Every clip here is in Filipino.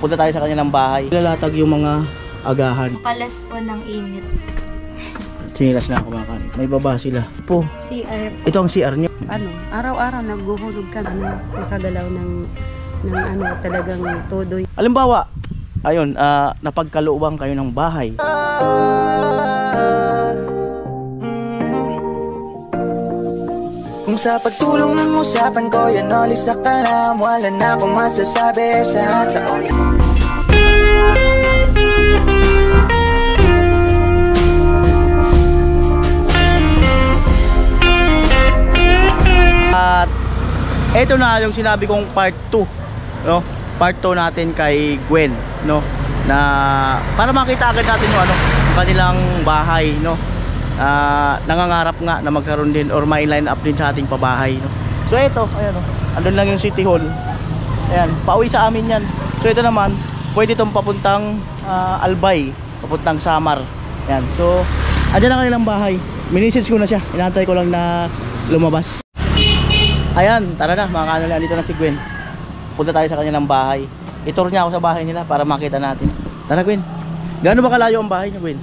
Punta tayo sa kanilang bahay. Lalatag yung mga agahan. Palas po ng init. Sinilas na ako mga kanil. May baba sila. Po. CR. Ito ang CR nyo. Ano, araw-araw naghuhulog ka, nakagalaw ng ano, talagang tudoy. Halimbawa, ayun, napagkaluwang kayo ng bahay. Kung sa pagtulong ng usapan ko, yan ulit sa kalam. Wala na akong masasabi sa taon. At ito na yung sinabi kong part 2, no? Part 2 natin kay Gwen, no? Na para makita agad natin yung ano, yung kanilang bahay, no? Nangangarap nga na magkaroon din or may line up din sa ating pabahay, no? So ito, ayan, oh. Andun lang yung City Hall. Ayan, pauwi sa amin yan. So ito naman, pwede itong papuntang Albay, papuntang Samar. Ayan, so andyan ang kanilang bahay. Minisage ko na siya, inaantay ko lang na lumabas. Ayan, tara na mga kanila, dito na si Gwen. Punta tayo sa kanilang bahay. I-tour niya ako sa bahay nila para makita natin. Tara Gwen. Gaano ba kalayo ang bahay niya, Gwen?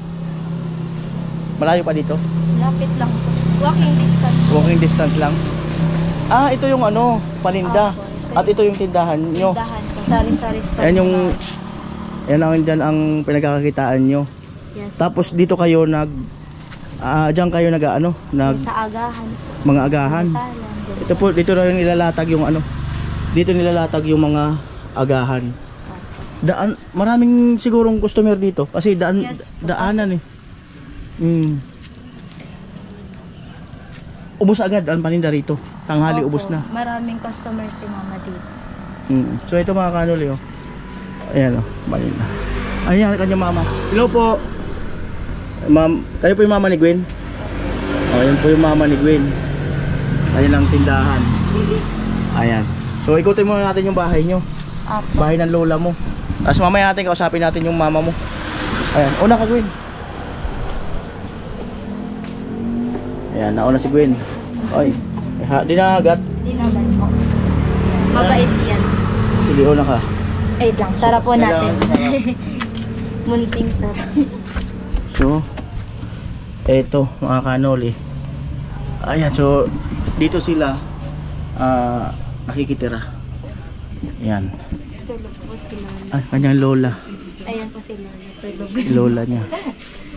Malayo pa dito? Lapit lang po. Walking distance. Walking distance lang. Ah, ito yung ano, paninda. At ito yung tindahan nyo. Tindahan po. Sari-sari store. Ayan yung, yan ang dyan ang pinagkakakitaan nyo. Yes. Tapos dito kayo dyan kayo sa agahan. Mga agahan. Ito po, dito na yung nilalatag yung ano. Dito nilalatag yung mga agahan. Daan, maraming sigurong customer dito kasi daanan eh. Ubos agad ang paninda rito. Tanghali ubos na. Maraming customer si mama dito. So ito mga kanuli, oh. Ayan, oh, paninda. Ayan kanya mama. Hello po. Ma'am, kayo po yung mama ni Gwen? Oh, ayan po yung mama ni Gwen. Ayan ang tindahan. Ayan. So ikutin muna natin yung bahay nyo. Bahay ng lola mo. Tapos mamaya natin kausapin natin yung mama mo. Ayan, una ka Gwen. Ayan, nauna si Gwen. Oy, di na agat. Di naman po. Mabait yan. Sige, una ka. Ay lang, tara po natin. Munting sarap. So, eto mga kanoli. Ayan, so dito sila nakikitira. Ayan. Tulog po sila. Ay, kanyang lola. Ayan po sila. Tulog. Lola niya.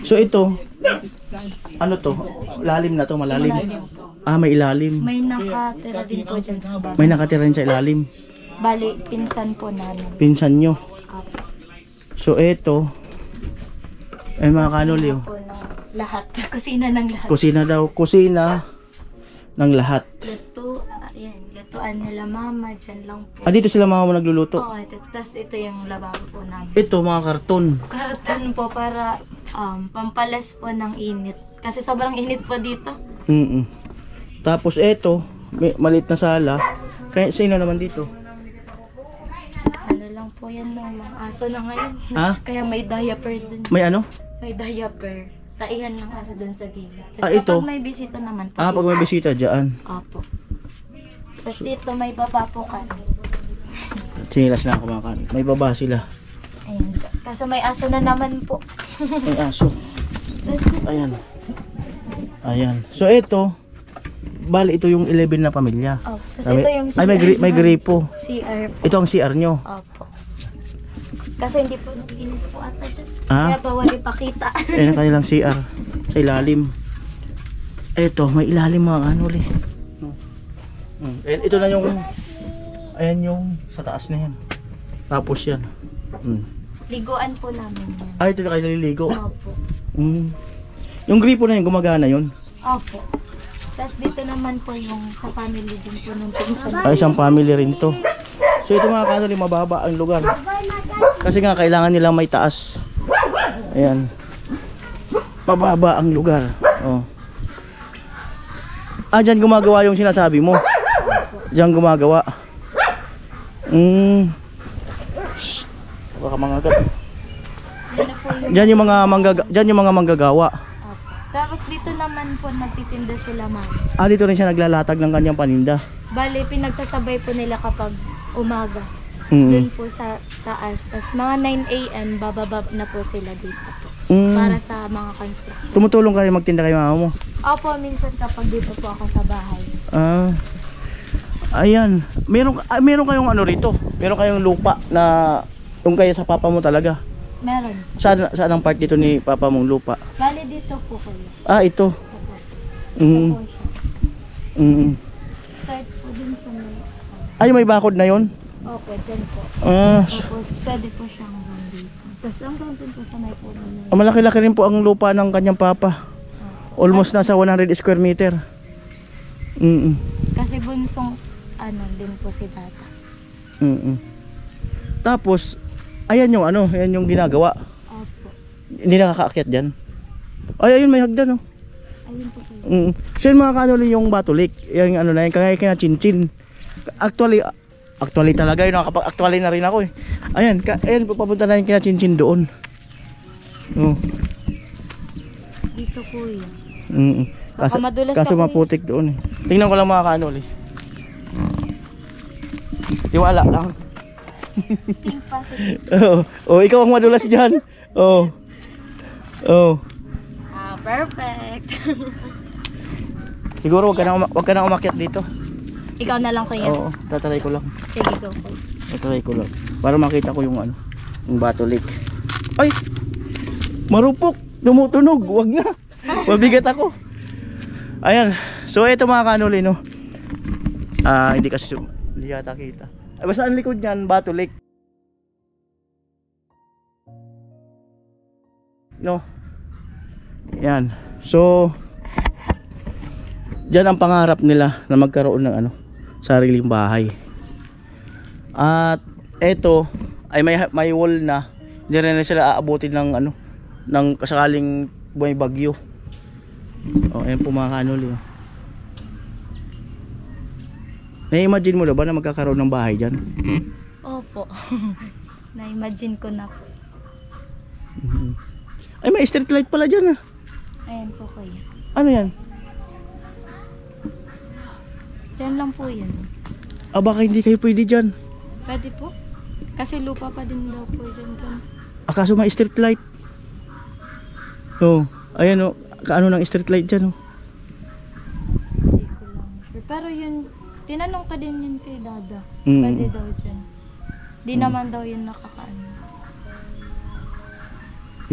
So ito, ano to? Lalim na to, malalim. Ah, may ilalim. May nakatira din po dyan sa baba. May nakatira rin sa ilalim. Bali, pinsan po namin. Pinsan nyo. Apo. So ito, ay mga kanoli, oh. Lahat. Kusina ng lahat. Kusina daw, kusina ng lahat. Luto, ayan, lutuan nila mama, dyan lang po. Ah, dito sila mama mo nagluluto? Oo, tapos ito yung lababo po namin. Ito, mga karton. Karton po para pampalas po ng init. Kasi sobrang init po dito. Tapos ito, maliit na sala. Kaya sino naman dito? Ano lang po yan ng mga aso na ngayon. Ha? Kaya may diaper dun. May ano? May diaper. Taihan ng aso dun sa gilid. Ah, Tapos ito? kapag may bisita naman po. Ah, pag may bisita dyan. Opo. Tapos dito may papapukan. Sinilas na ako mga kanil. May baba sila. Ayan. Kaso may aso na naman po. May aso. Ayan. Ayan. So ito, bali ito yung 11 na pamilya. Oh, kasi ito yung CR. Ay, may gripo. CR po. Ito ang CR nyo. Opo. Kaso hindi po naginis po ata dyan. Ah? Kaya bawal ipakita. Ayan ang kanilang CR. Sa ilalim. Ito, may ilalim mga kanuli. Ito na yung, ayan yung sa taas na yan. Tapos yan. Liguan po namin yan. Ay, ito na kayo naliligo. Opo. Yung gripo na yun, gumagana yun. Opo. Tapos dito naman po yung sa family din po nung pinsan. Ay, isang family rin to. So ito mga kanuli, mababa ang lugar. Kasi nga kailangan nila may taas. Ayan. Mababa ang lugar. Oh. Ah, dyan gumagawa yung sinasabi mo. Dyan gumagawa. Baka mangagat. Dyan yung mga manggagawa. Tapos dito naman po nagtitinda sila ma'am. Ah, dito rin siya naglalatag ng kanyang paninda. Bale, pinagsasabay po nila kapag umaga. dun po sa taas. Tapos mga 9 a.m. bababa na po sila dito po. Para sa mga construction. Tumutulong ka rin magtinda kay mama mo? Opo, minsan kapag dito po ako sa bahay. Ayan. Meron kayong ano rito? Meron kayong lupa na yung kaya sa papa mo talaga? Meron. Saan ang part dito ni papa mong lupa? Bali dito po kayo. Ito. Opo. Mm. Ito po siya. Mm. Start po dun sa may... May bakod na yon? Opo, dyan po. Tapos pwede po siyang hanggang dito. Tapos hanggang dun po sa may puno na yun. Malaki-laki rin po ang lupa ng kanyang papa. Almost nasa 100 square meter. Kasi bunsong din po si bata. Tapos ayan yung ginagawa. Opo. Hindi nakakaakyat diyan. Ayun may hagdan Ayun po kayo. So yung mga kanuli yung Batulik, yung na yun, kaya kina Chinchin. Actually talaga yun, nakapag-actually na rin ako Ayan papunta na yung kina Chinchin doon. Dito po yun. Kaso madulas maputik doon Tingnan ko lang mga kanuli. Tiwala lang. Think positive. Ikaw ang madulas dyan. Perfect. Siguro wag ka na umakyat dito. Ikaw na lang kuya. Tatry ko lang. Sige, go po. Tatry ko lang. Para makita ko yung yung Batulik. Ay! Marupok! Tumutunog! Wag na! Mabigat ako. Ayan. So ito mga kanuli hindi kasi hindi yata kita. Basta ang likod niyan, Batulik. Yan. So diyan ang pangarap nila na magkaroon ng sariling bahay. At eto ay may wall na. Hindi rin sila aabutin ng kasakaling may bagyo. Ayan po mga kanuli. Na-imagine mo na ba na magkakaroon ng bahay dyan? Opo. Na-imagine ko na po. May street light pala dyan Ayan po kuya. Ano yan? Diyan lang po yan. Baka hindi kayo pwede dyan. Pwede po. Kasi lupa pa din daw po dyan. Kaso may street light. Ayan kaano ng street light dyan Hindi ko lang. Pero yun, tinanong ka din yun kay Dada. Pwede daw dyan. Di naman daw yun nakakaano.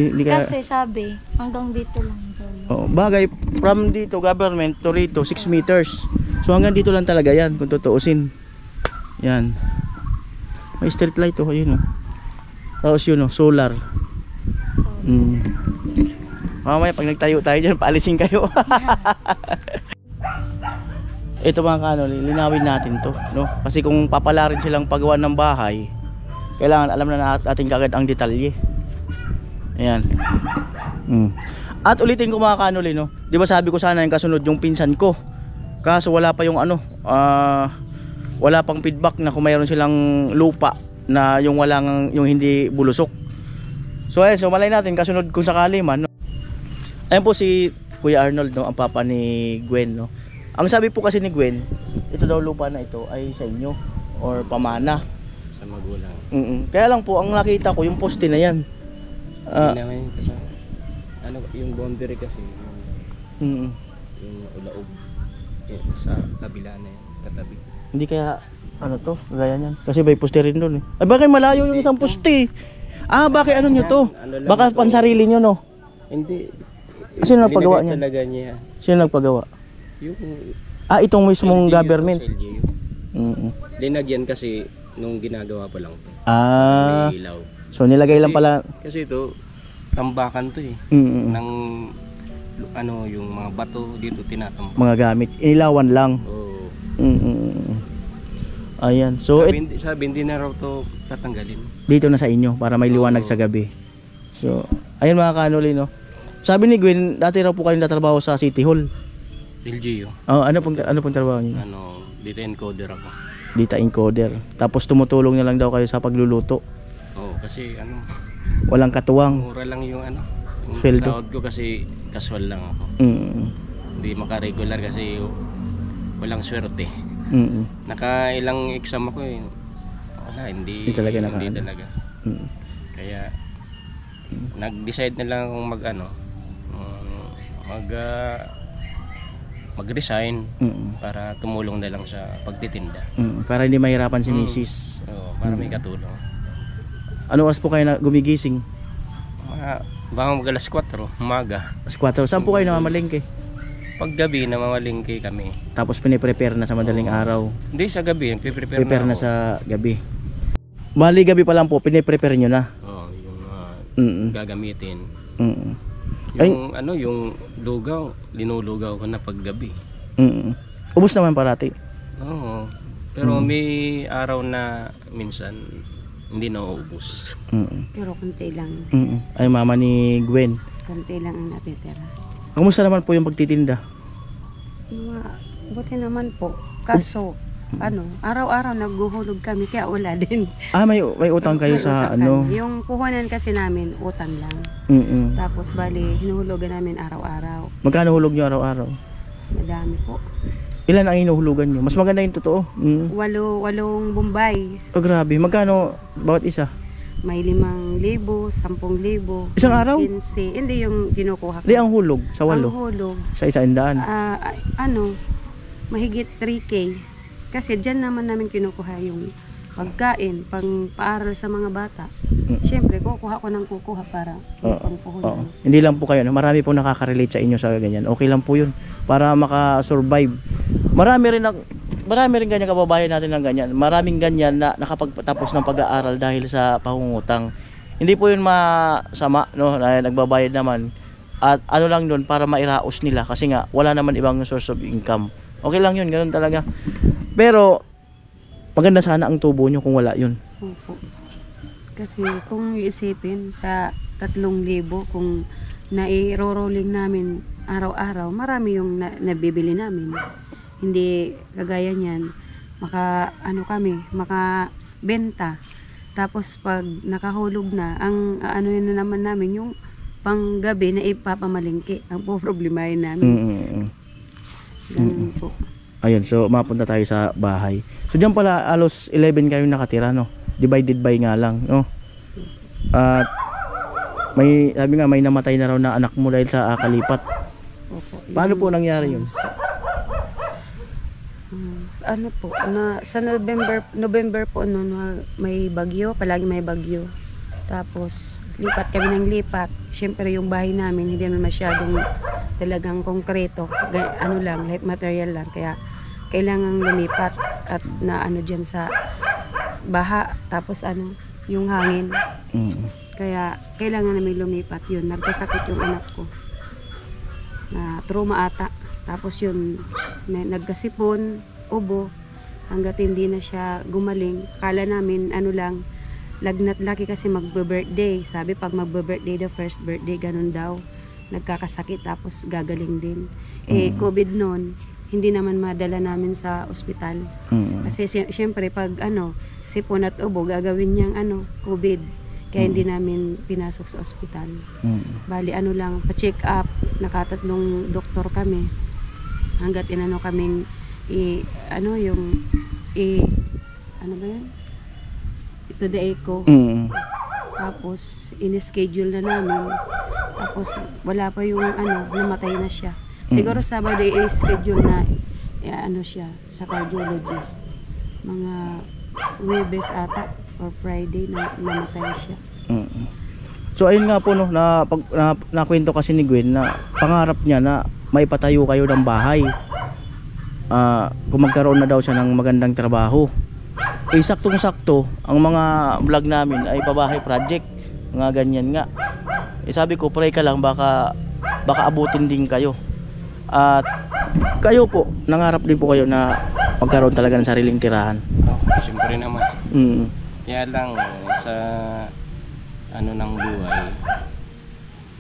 Kasi sabi, hanggang dito lang daw. Bagay, from dito, government to rito, 6 meters. So hanggang dito lang talaga yan, kung tutuusin. Yan. May street light yun Tapos yun solar. Mamaya pag nagtayo tayo dyan, paalisin kayo. Ito mga kanoli, linawin natin to Kasi kung papalarin silang paggawa ng bahay, kailangan alam na natin kagad ang detalye. Ayan. At ulitin ko mga kanoli di ba sabi ko sana yung kasunod yung pinsan ko, kaso wala pa yung wala pang feedback na kung mayroon silang lupa na yung yung hindi bulusok. So ayan, so malay natin kasunod kung sakali man Ayan po si Kuya Arnold ang papa ni Gwen Ang sabi po kasi ni Gwen, ito daw lupa na ito ay sa inyo or pamana sa magulang. Kaya lang po ang nakita ko yung poste na yan. Yung boundary kasi yung ulaog sa kabila na yan, katabi. Hindi kaya gaya niyan. Kasi may poste rin doon Ay bakit malayo yung isang poste? Bakit nyo to? Baka pansarili nyo Hindi. Sino nagpagawa niyan? Talaga niya. Sino nagpagawa? Yung itong mismong government. Linagyan kasi nung ginagawa pa lang. May ilaw. So nilagay lang pala. Kasi ito tambakan to ng yung mga bato dito tinatambak. Mga gamit, inilawan lang. Ayan. So sabi hindi na raw to tatanggalin. Dito na sa inyo para may liwanag sa gabi. So ayun mga kanoli Sabi ni Gwen, dati raw po kayong tatrabaho sa City Hall. LGU. Ano pong trabaho niyo? Data encoder ako. Data encoder. Tapos tumutulong na lang daw kayo sa pagluluto. Kasi walang katuwang. Mura lang yung yung sweldo. sahod ko kasi casual lang ako. Hindi maka-regular kasi walang swerte. Nakailang exam ako Wala, hindi Hindi talaga hindi nakaano. talaga. Mm. Kaya nag-decide na lang akong mag-resign para tumulong na lang sa pagtitinda. Para hindi mahirapan si Mrs. Oo, para may katulong. Ano oras po kayo na gumigising? Baka mag-alas 4 umaga. Alas 4. Saan po kayo namamalengke? Paggabi namamalingki kami. Tapos piniprepare na sa madaling araw. Hindi sa gabi, prepare Prepare na ako. sa gabi. Bali gabi pa lang po, piniprepare nyo na. Oo, yung Mm. gagamitin. Mm. Yung yung lugaw, linulugaw ko na paggabi. Mm. Ubus naman parati. Oo. Pero may araw na minsan hindi na uubos. Pero konti lang. Ay mama ni Gwen. Konti lang ang natitira. Kamusta naman po yung pagtitinda? Buti naman po. Kaso, araw-araw naghuhulog kami kaya wala din. May utang kayo May sa utang ano? kami. Yung puhunan kasi namin, utang lang. Tapos bali, hinuhulugan namin araw-araw. Magkano hulog nyo araw-araw? Madami po. Ilan ang hinuhulugan nyo? Mas maganda yung totoo. Walong Bombay. Oh, grabe. Magkano bawat isa? May 5,000, 10,000. Isang araw? 15. Hindi yung kinukuha ko. Di ang hulog sa Ang 8. hulog, Sa 100. mahigit 3K. Kasi dyan naman namin kinukuha yung pagkain, pang paaral sa mga bata. Siyempre, kukuha ko ng kukuha para pangpuhunan. Hindi lang po kayo, no? Marami po nakaka-relate sa inyo sa ganyan. Okay lang po yun para maka-survive. Marami rin ganyan kababayan natin ng ganyan. Maraming ganyan na nakapagtapos ng pag-aaral dahil sa pangungutang. Hindi po yun masama, no? Na nagbabayad naman. At ano lang yun para mairaos nila kasi nga wala naman ibang source of income. Okay lang yun, ganun talaga. Pero maganda sana ang tubo nyo kung wala yun. Opo. Kasi kung iisipin sa 3,000 kung nai-rolling namin araw-araw, marami yung nabibili namin. Hindi kagaya niyan, makabenta. Tapos pag nakahulog na, ang yun na naman namin, yung panggabi na ipapamalingki. Ang problemahin namin. Ganun po. Ayun, so mapunta tayo sa bahay. So diyan pala alos 11 kayo nakatira, no? Divided by nga lang, no? At sabi nga may namatay na raw na anak mo dahil sa kalipat. Opo. Paano po nangyari yun? Sa November po may bagyo, palagi may bagyo. Tapos lipat kami ng lipat. Siyempre yung bahay namin hindi naman masyadong talagang konkreto. Light material lang. Kaya kailangan lumipat at dyan sa baha. Tapos yung hangin. Kaya kailangan namin lumipat yun. Nagkasakit yung anak ko. Na trauma ata. Tapos yun, nagkasipon, ubo, hanggat hindi na siya gumaling. Kala namin, lagnat laki kasi magbe-birthday. Sabi pag magbe-birthday, the first birthday, ganun daw. Nagkakasakit tapos gagaling din. COVID noon, hindi naman madala namin sa ospital. Kasi siyempre pag sipon at ubo, gagawin niyang COVID. Kaya hindi namin pinasok sa ospital. Bali pa-check up, nakatatlong doktor kami. Hanggat kaming ito the echo. Tapos in-schedule na namin. Tapos wala pa yung namatay na siya. Siguro Sabado i-schedule na siya sa cardiologist. Mga Huwebes ata or Friday na namatay siya. So ayun nga po, no, nakwento kasi ni Gwen na pangarap niya na maipatayo kayo ng bahay. Kung magkaroon na daw siya ng magandang trabaho. Saktong-sakto ang mga vlog namin ay pabahay project, mga ganyan nga. Sabi ko, pray ka lang, baka abutin din kayo. At kayo po, nangarap din po kayo na magkaroon talaga ng sariling tirahan. Siyempre naman. Kaya lang sa ng buhay,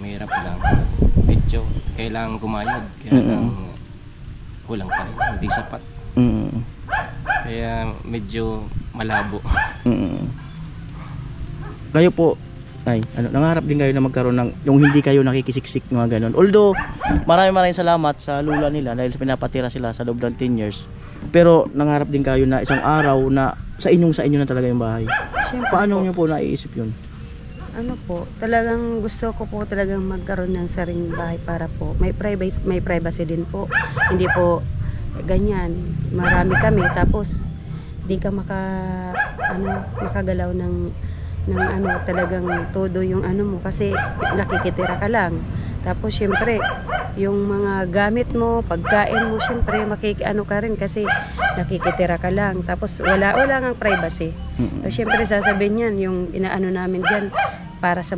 mahirap lang. Medyo kailangan kumayod. Kaya lang kulang pa rin, hindi sapat. Kaya medyo malabo. Kayo po, nangarap din kayo na magkaroon ng yung hindi kayo nakikisiksik, mga ganun. Although maraming salamat sa lula nila dahil pinapatira sila sa loob ng 10 years. Pero nangarap din kayo na isang araw na sa inyo na talaga yung bahay. Siyempre Paano po, nyo po naiisip yun? ano po, talagang gusto ko po talagang magkaroon ng sariling bahay para po may privacy din po. Hindi po ganyan. Marami kami tapos di ka makagalaw ng talagang todo yung mo kasi nakikitira ka lang. Tapos syempre yung mga gamit mo, pagkain mo, syempre ka rin kasi nakikitira ka lang. Tapos wala ang privacy. So, syempre sasabihin niyan yung inaano namin diyan para sa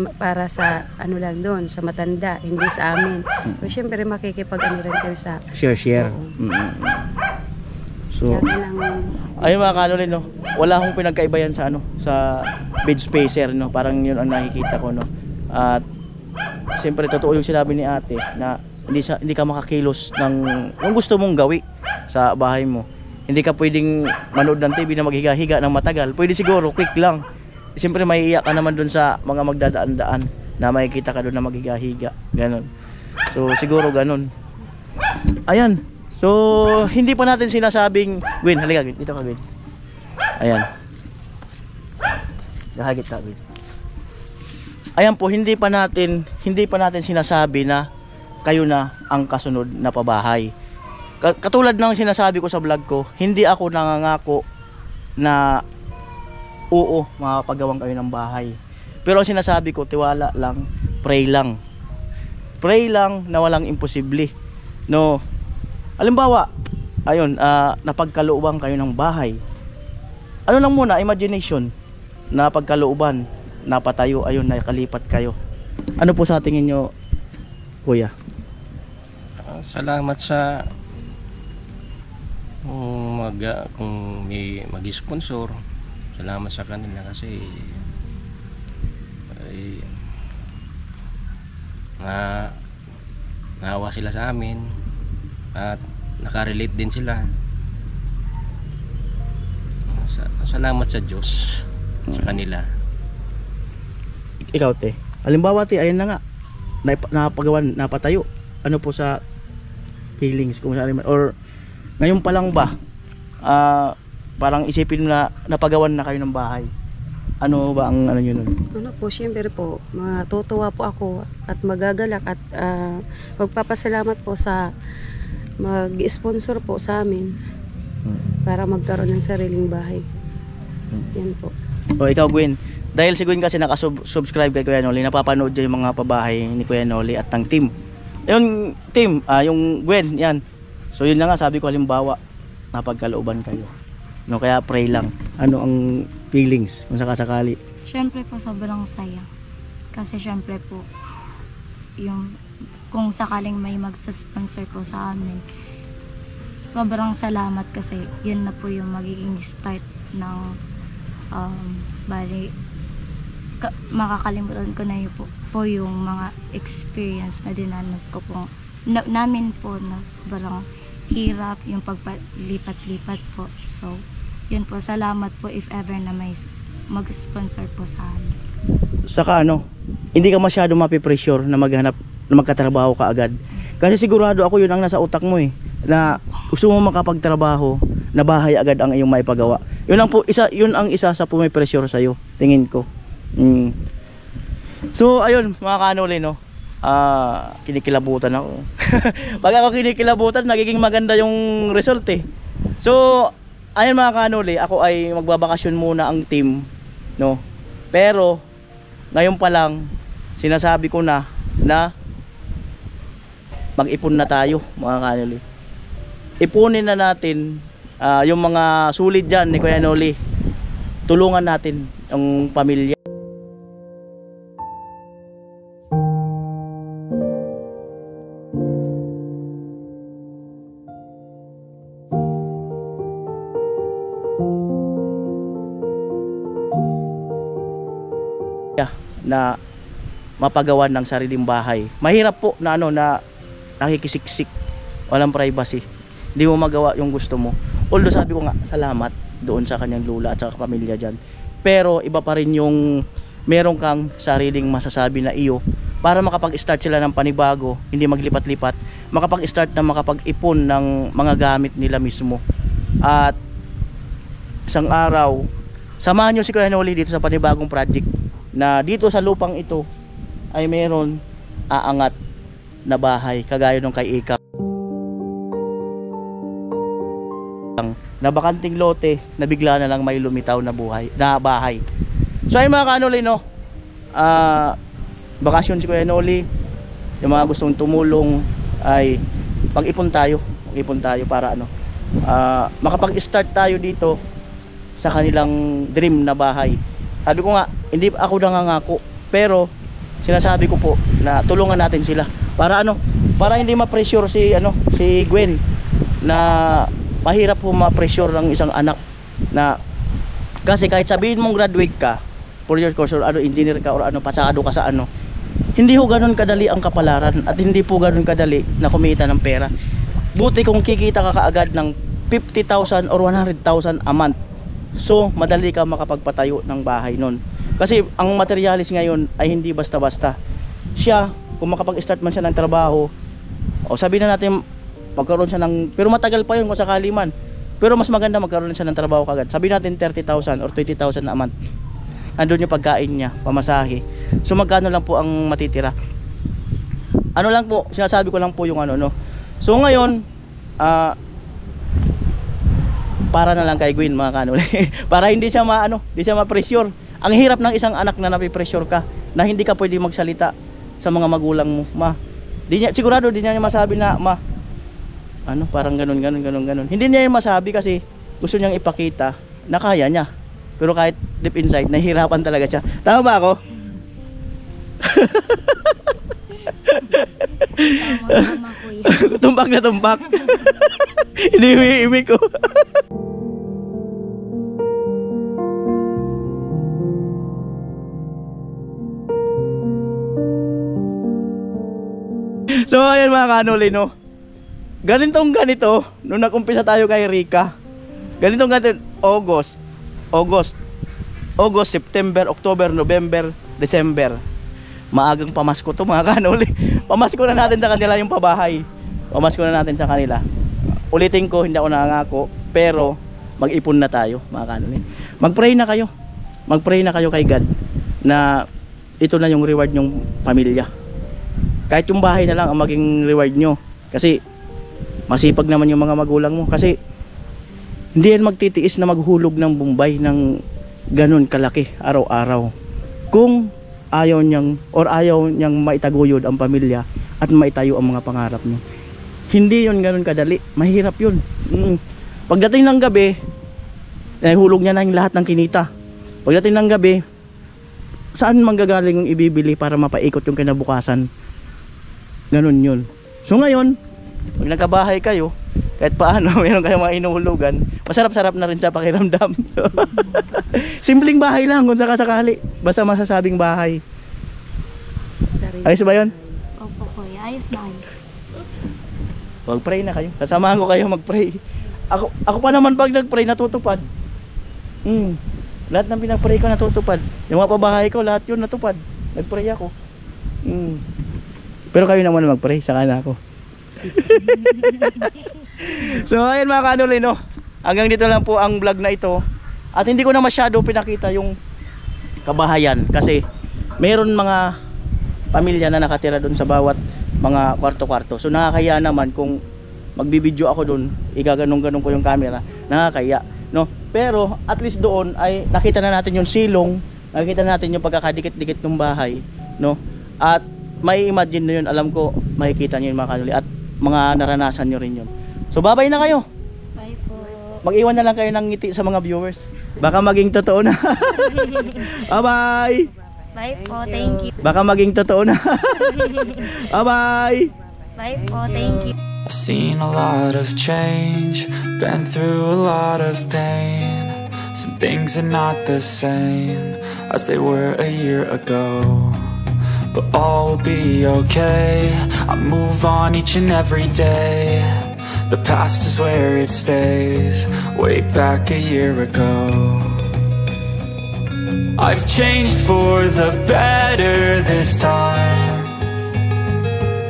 lang doon, sa matanda, hindi sa amin. So syempre makikipag-ano rin kayo sa Share. Oo. So, Kaya lang, ayun mga kanolin, no? Wala akong pinagkaiba yan sa sa bed spacer, no? Parang yun ang nakikita ko, no? At siyempre totoo yung sinabi ni ate na hindi ka makakilos ng yung gusto mong gawi sa bahay mo. Hindi ka pwedeng manood ng TV na maghiga-higa ng matagal. Pwede siguro quick lang. Siyempre may iyak ka naman dun sa mga magdadaan-daan na makikita ka dun na maghiga-higa. Ganon. So siguro ganon. Ayan. So hindi pa natin sinasabing Gwen, halika Gwen. Dito ka Gwen. Ayan. Gahagit ka Gwen. Ayan po, hindi pa natin sinasabi na kayo na ang kasunod na pabahay. Katulad ng sinasabi ko sa vlog ko, hindi ako nangangako na oo, makapagawang kayo ng bahay. Pero ang sinasabi ko, tiwala lang, pray lang. Pray lang na walang imposible. No. Halimbawa, ayun, napagkalooban kayo ng bahay. Ano lang muna, imagination. Napagkalooban, napatayo, ayun, nakalipat kayo. Ano po sa tingin nyo, kuya? Salamat sa kung may mag-sponsor. Salamat sa kanila kasi naawa sila sa amin at nakarelate din sila. Salamat sa Diyos sa kanila. Ikaw te, halimbawa te, ayun na nga, napagawan, napatayo. Ano po sa feelings kung saan or ngayon pa lang ba parang isipin na napagawan na kayo ng bahay? Ano ba ang ano nyo nun? ano po, syempre po, matutuwa po ako at magagalak at magpapasalamat po sa mag-sponsor po sa amin para magkaroon ng sariling bahay. Yan po. O ikaw Gwen, dahil si Gwen kasi nakasubscribe kay Kuya Noli, napapanood niya yung mga pabahay ni Kuya Noli at ng team. Yung team, yung Gwen, yan. So yun na nga, sabi ko halimbawa, napagkalooban kayo. No, kaya pray lang. Ano ang feelings kung sakasakali? Syempre po sobrang saya. Kasi syempre po yung kung sakaling may magsa-sponsor po sa amin, sobrang salamat kasi yun na po yung magiging start ng makakalimutan ko na yun po yung mga experience na dinanas ko po namin po na sobrang hirap yung pagpalipat-lipat po. So yun po, salamat po if ever na may mag-sponsor po sa amin. Saka ano, hindi ka masyado mapipressure na maghanap, na magkatrabaho ka agad. Kasi sigurado ako yun ang nasa utak mo na gusto mo makapagtrabaho, na bahay agad ang iyong maipagawa. Yun ang isa sa pumipressure sa iyo, tingin ko. So ayun mga kanoli, no, kinikilabutan ako. Pag ako kinikilabutan, nagiging maganda yung result So ayun mga kanoli, ako ay magbabakasyon muna ang team, no. Pero ngayon pa lang sinasabi ko na mag-ipon na tayo mga kanoli. Ipunin na natin yung mga sulit dyan ni Kuya Noli. Tulungan natin ang pamilya. Na mapagawan ng sariling bahay. Mahirap po na na nakikisiksik, walang privacy, hindi mo magawa yung gusto mo. Although sabi ko nga, salamat doon sa kanyang lula at sa pamilya dyan, pero iba pa rin yung meron kang sariling masasabi na iyo para makapag-start sila ng panibago, hindi maglipat-lipat, makapag-start na makapag-ipon ng mga gamit nila mismo. At isang araw, samahan nyo si Kuya Noli dito sa panibagong project na dito sa lupang ito ay meron aangat na bahay kagaya nung kay Ika, na bakanting lote na bigla na lang may lumitaw na bahay. So ayun mga Kanoli, no, bakasyon si Kuya Noli, yung mga gustong tumulong ay mag-ipon tayo para makapag-start tayo dito sa kanilang dream na bahay. Sabi ko nga, hindi ako nangangako, pero sinasabi ko po na tulungan natin sila para para hindi ma-pressure si Gwen, na mahirap po ma-pressure ng isang anak, na kasi kahit sabihin mong graduate ka 4 years course or engineer ka or pasado ka sa hindi ho ganun kadali ang kapalaran, at hindi po ganun kadali na kumita ng pera. Buti kung kikita ka kaagad ng 50,000 or 100,000 a month, so madali ka makapagpatayo ng bahay nun. Kasi ang materialis ngayon ay hindi basta-basta. Siya, kung makapag-start man siya ng trabaho, o sabihin na natin magkaroon siya ng, pero matagal pa yun kung sakali man, pero mas maganda magkaroon siya ng trabaho kagad. Sabihin natin 30,000 or 20,000 a month, andun yung pagkain niya, pamasahe. So magkano lang po ang matitira? Lang po, sinasabi ko lang po yung So ngayon, para na lang kay Gwen mga Kanoli para hindi siya ma-pressure. Ang hirap ng isang anak na napipressure ka, na hindi ka pwede magsalita sa mga magulang mo. Sigurado di niya masabi na parang ganun. Hindi niya yung masabi kasi gusto niyang ipakita na kaya niya. Pero kahit deep inside, nahihirapan talaga siya. Tama ba ako? Tama kuya. Tumpak na tumpak. Iniwi-imi ko. So ayan mga Kanoli, no, ganito nung nag-umpisa tayo kay Rika, ganito August, September, October, November, December, maagang pamasko to mga Kanoli. Pamasko na natin sa kanila yung pabahay, pamasko na natin sa kanila. Ulitin ko, hindi ako nangako, pero mag-ipon na tayo mga Kanoli. Mag-pray na kayo kay God na ito na yung reward nyong pamilya. Kahit yung bahay na lang ang maging reward nyo, kasi masipag naman yung mga magulang mo. Kasi hindi yan magtitiis na maghulog ng Bombay ng ganun kalaki araw-araw kung ayaw niyang maitaguyod ang pamilya at maitayo ang mga pangarap niyo. Hindi yun ganun kadali, mahirap yun. Pagdating ng gabi, hulog niya na yung lahat ng kinita. Pagdating ng gabi, saan manggagaling yung ibibili para mapaikot yung kinabukasan? Ganun yun. So ngayon, pag nagkabahay kayo, kahit paano meron kayong mga inuhulugan, masarap-sarap na rin sa pakiramdam. Simpleng bahay lang kung sakasakali, basta masasabing bahay. Ayos ba yun? Opo kuya, ayos na ayos. Mag-pray na kayo, sasamahan ko kayo mag-pray. Ako pa naman pag nag-pray natutupad. Lahat ng pinag-pray ko natutupad. Yung mga pabahay ko, lahat yun natupad. Nag-pray ako. Pero kayo naman mag-pray, saka na ako. So ayun mga Kanoli, no, hanggang dito lang po ang vlog na ito. At hindi ko na masyado pinakita yung kabahayan, kasi meron mga pamilya na nakatira doon sa bawat mga kwarto-kwarto. So nakakaya naman kung magbibideo ako doon, igaganong-ganong ko yung camera, nakakaya, no. Pero at least doon ay nakita na natin yung silong, nakita na natin yung pagkakadikit-dikit ng bahay, no. At may imagine na yun, alam ko makikita nyo yung mga Kanoli, at mga naranasan nyo rin yun. So babay na kayo. Bye po. Mag-iwan na lang kayo ng ngiti sa mga viewers, baka maging totoo na. Bye bye. Bye po, thank you. Baka maging totoo na. Bye bye. Bye po, thank you. I've seen a lot of change, been through a lot of pain. Some things are not the same as they were a year ago, but all will be okay. I move on each and every day. The past is where it stays, way back a year ago. I've changed for the better this time.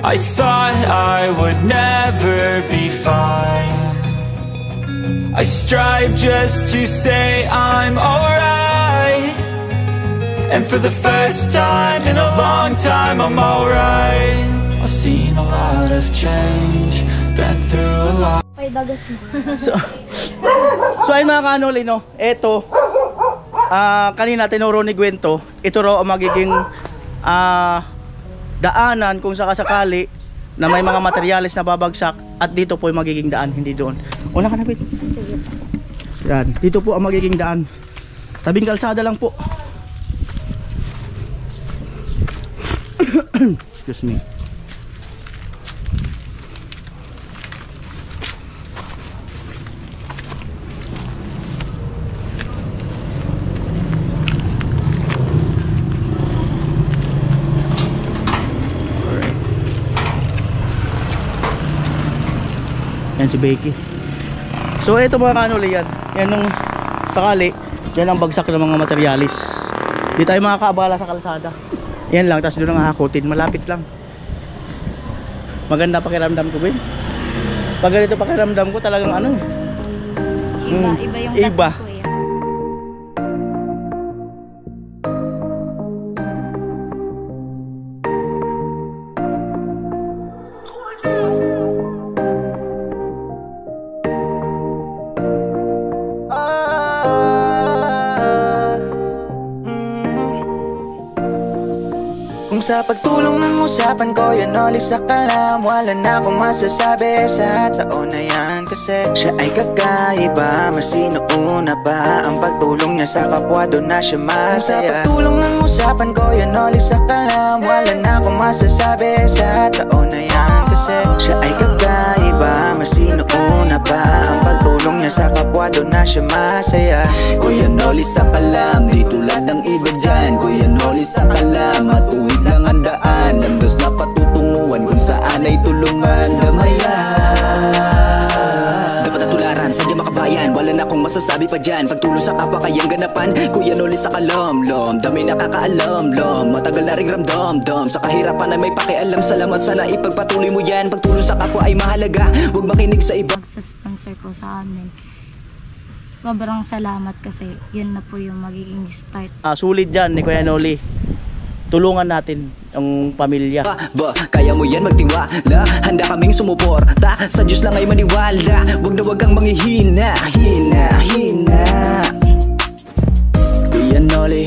I thought I would never be fine. I strive just to say I'm alright. And for the first time in a long time, I'm alright. I've seen a lot of change, been through a lot. So ayun mga kanoli, no, eto kanina tinuro ni Gwen to, ito raw ang magiging daanan kung sakasakali na may mga materyales na babagsak, at dito po yung magiging daan, hindi doon. Una ka na, Pete. Yan, dito po ang magiging daan, tabing kalsada lang po. Excuse me. Yan si Becky. So ito mga kanuli, yan nung sakali, yan ang bagsak ng mga materialis. Di tayo makakaabala sa kalsada. Yan lang, tapos doon ang hakutin, malapit lang. Maganda pakiramdam ko, Ben. Pag ganito pakiramdam ko, talagang ano, Iba yung iba. dating ko yan. Kung sa pagtulong ng usapan ko yan ulis sa kalam, wala na akong masasabi sa taon na yan. Kasi siya ay kakaiba, mas sinuuna pa ang pagtulong niya sa kapwa, doon na siya masaya. Kung sa pagtulong ng usapan ko yan ulis sa kalam, wala na akong masasabi sa taon na yan. Kasi siya ay kakaiba, mas sinuuna pa ang pagtulong niya sa kapwa, doon na siya masaya. Kuya Noli sa kalam, di tulad ng iba dyan. Kuya Noli sa kalam, matuwid lang ang daan. Landas na patutunguhan kung saan ay tulungan. Damayan, dapat natularan, sadya makabayan. Wala na akong masasabi pa dyan, pagtulong sa kapwa kayang ganapan. Kuya Noli sa kalam, lom, dami nakakaalam, lom. Matagal na ring ramdam, dam, sa kahirapan ay may pakialam. Salamat, sana ipagpatuloy mo yan. Pagtulong sa kapwa ay mahalaga, huwag makinig sa iba. Sa sponsor ko sa amin, sobrang salamat kasi yun na po yung magiging start. Sulit dyan ni Kuya Noli. Tulungan natin ang pamilya. Kaya mo yan, magtiwala. Handa kaming sumuporta, sa Diyos lang ay maniwala. Huwag na huwag kang manghihina, hina. Kuya Noli.